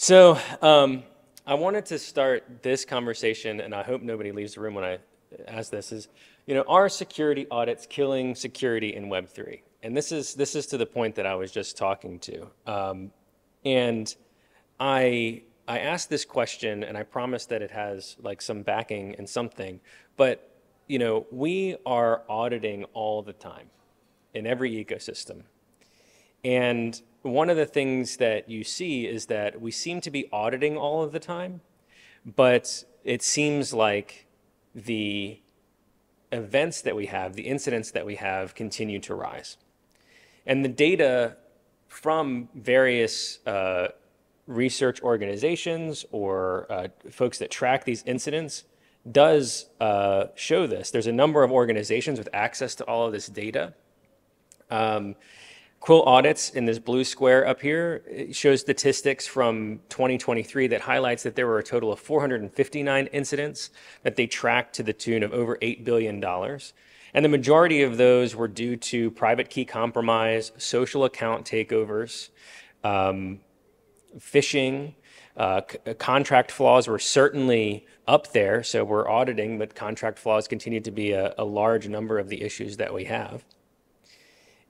So I wanted to start this conversation, and I hope nobody leaves the room when I ask this, is, are security audits killing security in Web3? And this is to the point that I was just talking to. And I asked this question, and I promise that it has like some backing and something, but we are auditing all the time in every ecosystem. And one of the things that you see is that we seem to be auditing all of the time, but it seems like the events that we have, the incidents that we have, continue to rise. And the data from various research organizations or folks that track these incidents does show this. There's a number of organizations with access to all of this data. Quill Audits in this blue square up here, it shows statistics from 2023 that highlights that there were a total of 459 incidents that they tracked to the tune of over $8 billion. And the majority of those were due to private key compromise, social account takeovers, phishing, contract flaws were certainly up there. So we're auditing, but contract flaws continue to be a large number of the issues that we have.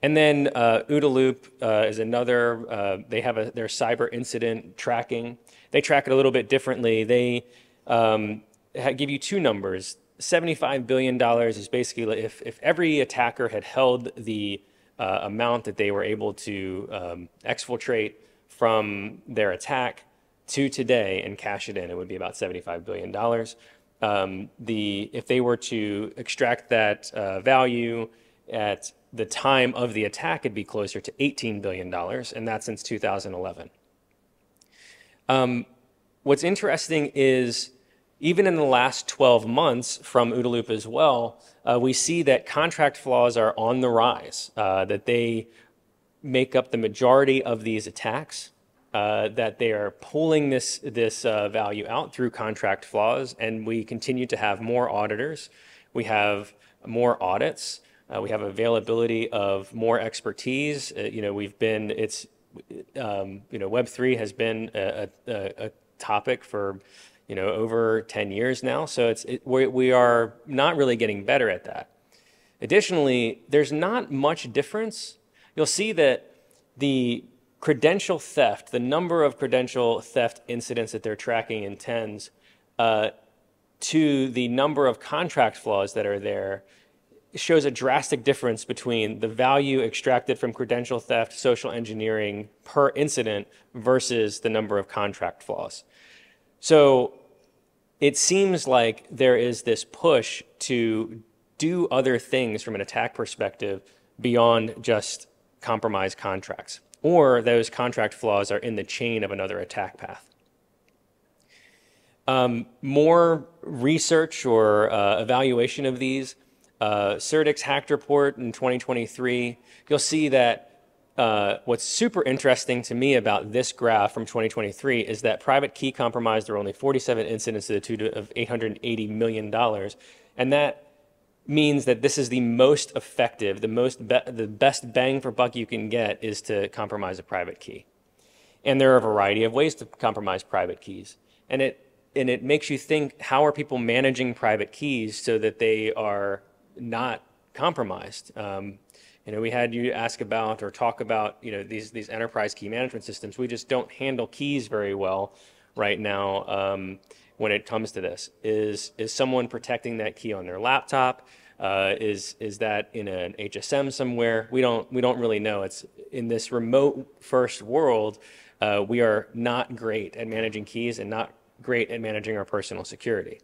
And then OODA Loop is another, they have their cyber incident tracking. They track it a little bit differently. They give you two numbers. $75 billion is basically if every attacker had held the amount that they were able to exfiltrate from their attack to today and cash it in, it would be about $75 billion. If they were to extract that value at the time of the attack, it'd be closer to $18 billion, and that's since 2011. What's interesting is even in the last 12 months from OODA Loop as well, we see that contract flaws are on the rise, that they make up the majority of these attacks, that they are pulling this value out through contract flaws, and we continue to have more auditors. We have more audits. We have availability of more expertise. Web3 has been a topic for, over 10 years now. So we are not really getting better at that. Additionally, there's not much difference. You'll see that the credential theft, the number of credential theft incidents that they're tracking in tens, to the number of contract flaws that are there, shows a drastic difference between the value extracted from credential theft, social engineering per incident versus the number of contract flaws. So it seems like there is this push to do other things from an attack perspective beyond just compromise contracts, or those contract flaws are in the chain of another attack path. More research or evaluation of these. Certix Hacked Report in 2023, you'll see that what's super interesting to me about this graph from 2023 is that private key compromise, there were only 47 incidents to the tune of $880 million. And that means that this is the most effective, the best bang for buck you can get is to compromise a private key. And there are a variety of ways to compromise private keys. And it makes you think, how are people managing private keys so that they are not compromised? We had you ask about or talk about these enterprise key management systems. We just don't handle keys very well right now when it comes to this. Is someone protecting that key on their laptop? Is that in an HSM somewhere? We don't really know. It's in this remote first world. We are not great at managing keys and not great at managing our personal security.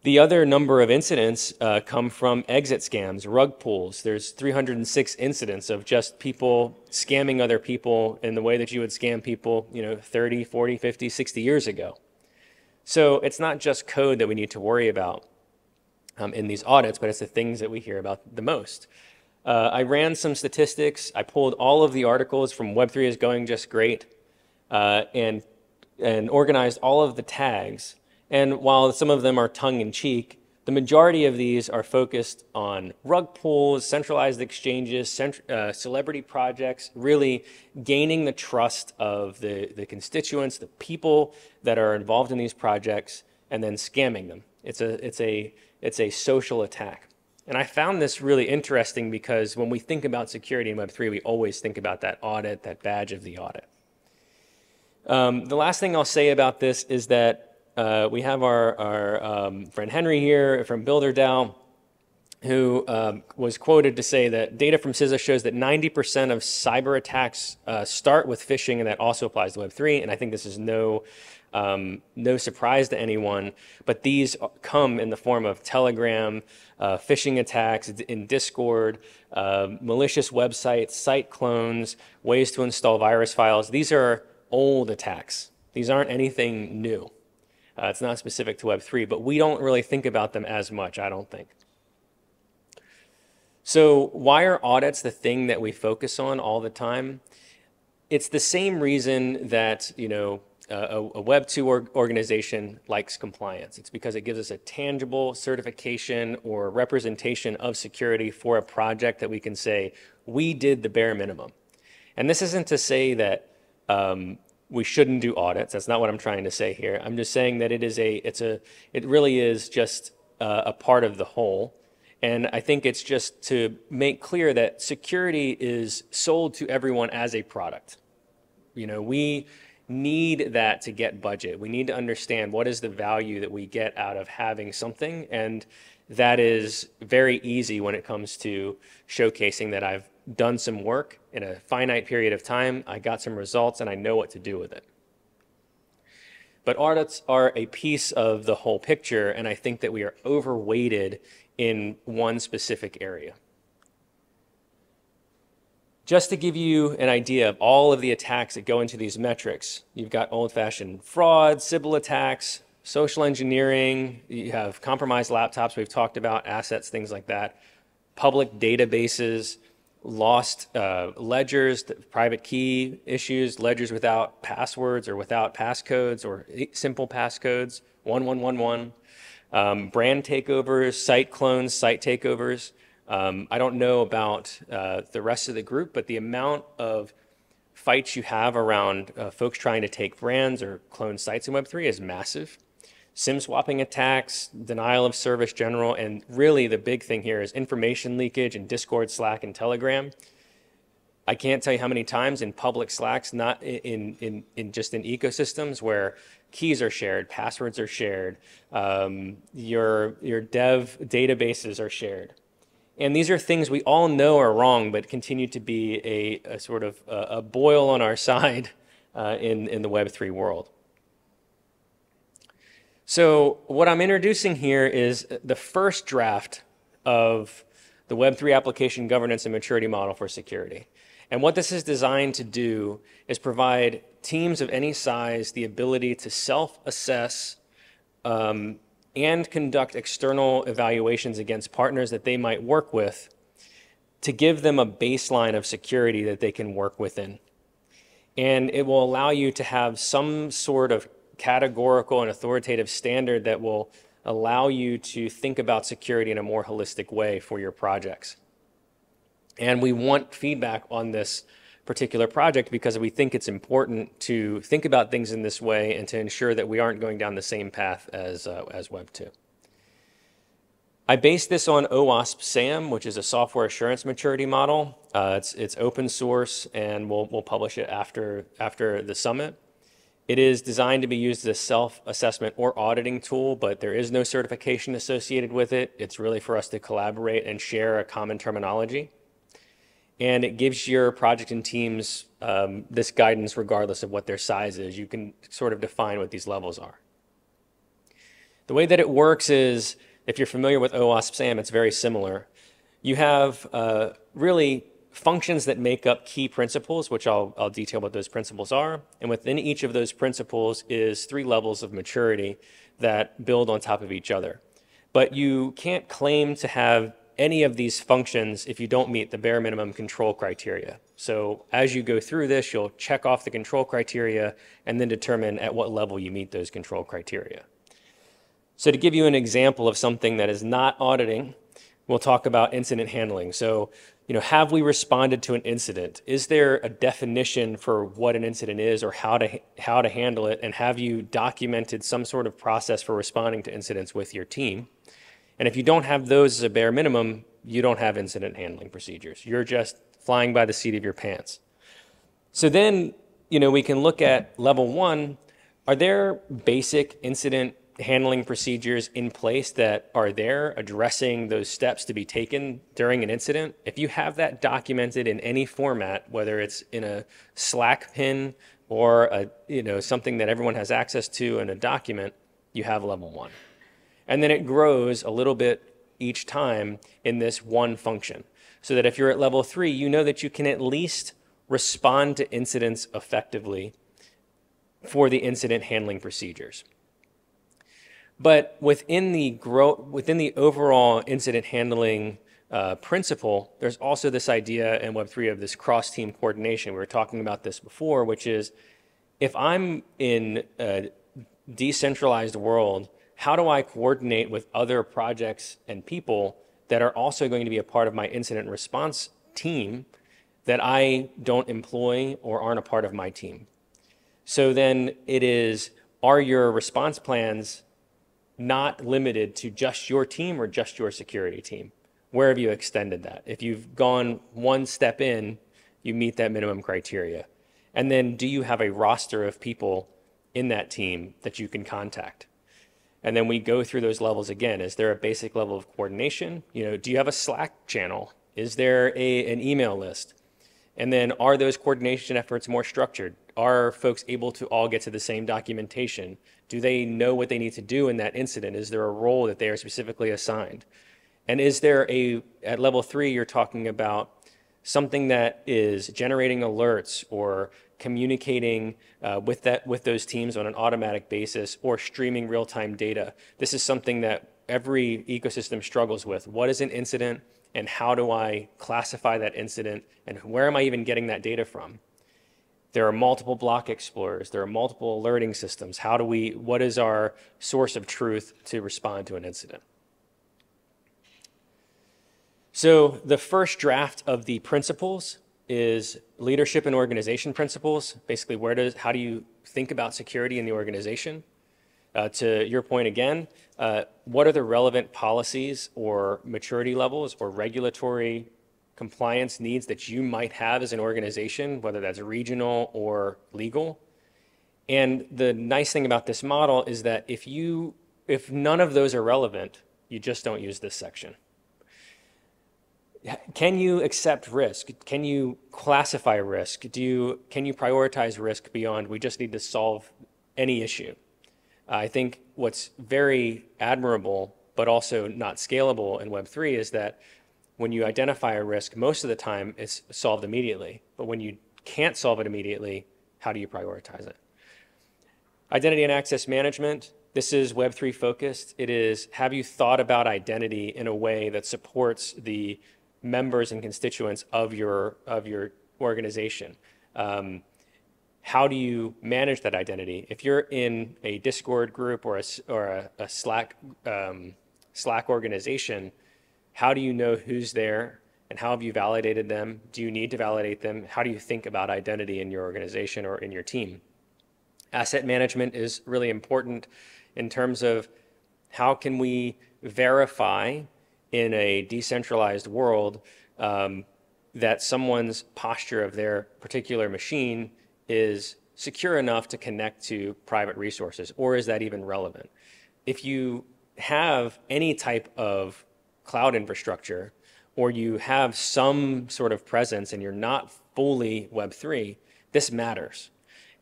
The other number of incidents come from exit scams, rug pulls. There's 306 incidents of just people scamming other people in the way that you would scam people, 30, 40, 50, 60 years ago. So it's not just code that we need to worry about in these audits, but it's the things that we hear about the most. I ran some statistics. I pulled all of the articles from Web3 is going just great and organized all of the tags. And while some of them are tongue-in-cheek, The majority of these are focused on rug pulls, centralized exchanges, celebrity projects, really gaining the trust of the constituents, the people that are involved in these projects, and then scamming them. It's a social attack. And I found this really interesting because when we think about security in Web3, we always think about that audit, that badge of the audit. The last thing I'll say about this is that we have our friend Henry here from BuilderDAO, who was quoted to say that data from CISA shows that 90% of cyber attacks start with phishing, and that also applies to Web3. And I think this is no surprise to anyone, but these come in the form of Telegram, phishing attacks in Discord, malicious websites, site clones, ways to install virus files. These are old attacks. These aren't anything new. It's not specific to Web3, but we don't really think about them as much, I don't think. So why are audits the thing that we focus on all the time? It's the same reason that, you know, a Web2 organization likes compliance. It's because it gives us a tangible certification or representation of security for a project that we can say, we did the bare minimum. And this isn't to say that we shouldn't do audits. That's not what I'm trying to say here. I'm just saying that it really is just a part of the whole. And I think it's just to make clear that security is sold to everyone as a product. You know, we need that to get budget. We need to understand what is the value that we get out of having something. And that is very easy when it comes to showcasing that I've done some work in a finite period of time, I got some results, and I know what to do with it. But audits are a piece of the whole picture, and I think that we are overweighted in one specific area. Just to give you an idea of all of the attacks that go into these metrics, you've got old-fashioned fraud, Sybil attacks, social engineering, you have compromised laptops, we've talked about assets, things like that, public databases, lost ledgers, private key issues, ledgers without passwords or without passcodes or simple passcodes, 1111, brand takeovers, site clones, site takeovers. I don't know about the rest of the group, but the amount of fights you have around folks trying to take brands or clone sites in Web3 is massive. SIM swapping attacks, denial of service general, and really the big thing here is information leakage in Discord, Slack, and Telegram. I can't tell you how many times in public Slacks, not just in ecosystems where keys are shared, passwords are shared, your dev databases are shared. And these are things we all know are wrong, but continue to be a sort of a boil on our side in the Web3 world. So what I'm introducing here is the first draft of the Web3 application governance and maturity model for security. And what this is designed to do is provide teams of any size the ability to self-assess and conduct external evaluations against partners that they might work with to give them a baseline of security that they can work within. And it will allow you to have some sort of categorical and authoritative standard that will allow you to think about security in a more holistic way for your projects. And we want feedback on this particular project because we think it's important to think about things in this way and to ensure that we aren't going down the same path as Web2. I based this on OWASP SAM, which is a software assurance maturity model. It's open source, and we'll publish it after the summit. It is designed to be used as a self-assessment or auditing tool, but there is no certification associated with it. It's really for us to collaborate and share a common terminology. And it gives your project and teams this guidance regardless of what their size is. You can sort of define what these levels are. The way that it works is, if you're familiar with OWASP SAM, it's very similar. You have really functions that make up key principles, which I'll detail what those principles are. And within each of those principles is 3 levels of maturity that build on top of each other. But you can't claim to have any of these functions if you don't meet the bare minimum control criteria. So as you go through this, you'll check off the control criteria and then determine at what level you meet those control criteria. So to give you an example of something that is not auditing, we'll talk about incident handling. So, have we responded to an incident? Is there a definition for what an incident is or how to handle it? And have you documented some sort of process for responding to incidents with your team? And if you don't have those as a bare minimum, you don't have incident handling procedures. You're just flying by the seat of your pants. So then, we can look at level 1. Are there basic incident handling procedures in place that are there addressing those steps to be taken during an incident? If you have that documented in any format, whether it's in a Slack pin or something that everyone has access to in a document, you have level 1. And then it grows a little bit each time in this one function, so that if you're at level 3, you know that you can at least respond to incidents effectively for the incident handling procedures. But within the overall incident handling principle, there's also this idea in Web3 of this cross-team coordination. We were talking about this before, which is if I'm in a decentralized world, how do I coordinate with other projects and people that are also going to be a part of my incident response team that I don't employ or aren't a part of my team? So then are your response plans not limited to just your team or just your security team? Where have you extended that? If you've gone one step in, you meet that minimum criteria. And then do you have a roster of people in that team that you can contact? And then we go through those levels again. Is there a basic level of coordination? Do you have a Slack channel? Is there an email list? And then are those coordination efforts more structured? Are folks able to all get to the same documentation? Do they know what they need to do in that incident? Is there a role that they are specifically assigned? And is there at level 3, you're talking about something that is generating alerts or communicating with those teams on an automatic basis or streaming real-time data. This is something that every ecosystem struggles with. What is an incident and how do I classify that incident and where am I even getting that data from? There are multiple block explorers. There are multiple alerting systems. What is our source of truth to respond to an incident? So the first draft of the principles is leadership and organization principles. Basically, how do you think about security in the organization? To your point again, what are the relevant policies or maturity levels or regulatory compliance needs that you might have as an organization, whether that's regional or legal? And the nice thing about this model is that if none of those are relevant, you just don't use this section. Can you accept risk? Can you classify risk? Can you prioritize risk beyond we just need to solve any issue? I think what's very admirable, but also not scalable in Web3 is that when you identify a risk, most of the time it's solved immediately. But when you can't solve it immediately, how do you prioritize it? Identity and access management. This is Web3 focused. It is, have you thought about identity in a way that supports the members and constituents of your organization? How do you manage that identity? If you're in a Discord group or a Slack organization, how do you know who's there and how have you validated them? Do you need to validate them? How do you think about identity in your organization or in your team? Asset management is really important in terms of how can we verify in a decentralized world that someone's posture of their particular machine is secure enough to connect to private resources, or is that even relevant? If you have any type of cloud infrastructure, or you have some sort of presence and you're not fully Web3, this matters.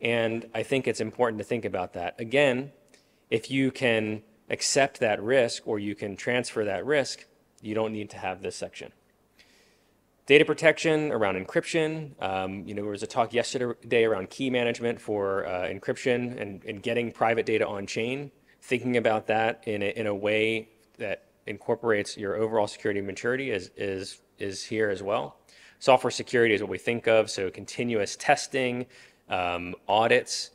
And I think it's important to think about that. Again, if you can accept that risk or you can transfer that risk, you don't need to have this section. Data protection around encryption. There was a talk yesterday around key management for encryption and getting private data on chain. Thinking about that in a way that incorporates your overall security maturity is here as well. Software security is what we think of, so continuous testing, audits,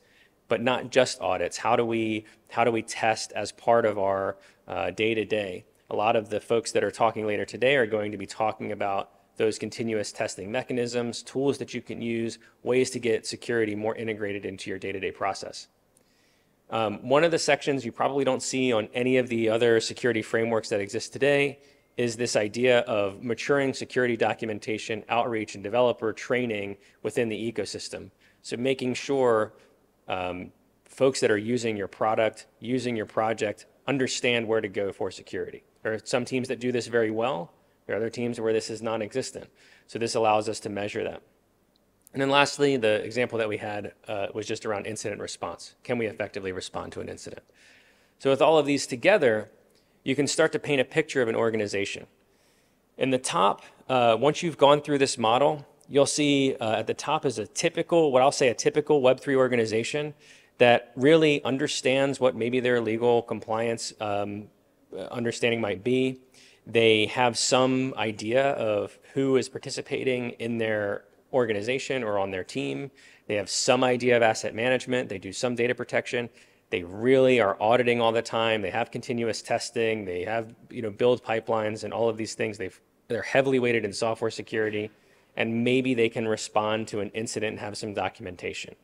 but not just audits. How do we test as part of our day-to-day? A lot of the folks that are talking later today are going to be talking about those continuous testing mechanisms, tools that you can use, ways to get security more integrated into your day-to-day process. One of the sections you probably don't see on any of the other security frameworks that exist today is this idea of maturing security documentation, outreach, and developer training within the ecosystem. So making sure folks that are using your product, using your project, understand where to go for security. There are some teams that do this very well. There are other teams where this is non-existent. So this allows us to measure that. And then lastly, the example that we had was just around incident response. Can we effectively respond to an incident? So with all of these together, you can start to paint a picture of an organization. In the top, once you've gone through this model, you'll see at the top is a typical, what I'll say a typical Web3 organization that really understands what maybe their legal compliance understanding might be. They have some idea of who is participating in their organization or on their team. They have some idea of asset management. They do some data protection. They really are auditing all the time. They have continuous testing. They have build pipelines and all of these things. They're heavily weighted in software security, and maybe they can respond to an incident and have some documentation.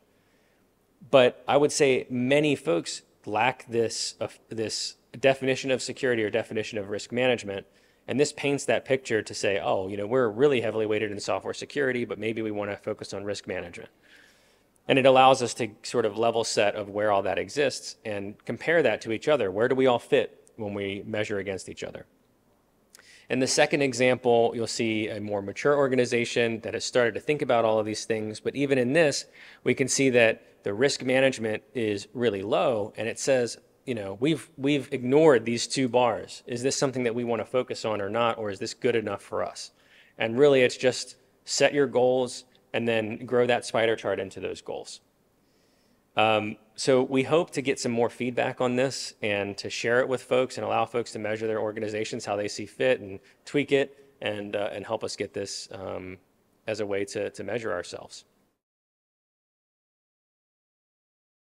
But I would say many folks lack this definition of security or definition of risk management. And this paints that picture to say, oh, we're really heavily weighted in software security, but maybe we want to focus on risk management. And it allows us to sort of level set of where all that exists and compare that to each other. Where do we all fit when we measure against each other? In the second example, you'll see a more mature organization that has started to think about all of these things. But even in this, we can see that the risk management is really low, and it says, we've ignored these two bars. Is this something that we want to focus on or not, or is this good enough for us? And really, it's just set your goals and then grow that spider chart into those goals. So we hope to get some more feedback on this and to share it with folks and allow folks to measure their organizations how they see fit and tweak it and help us get this as a way to measure ourselves.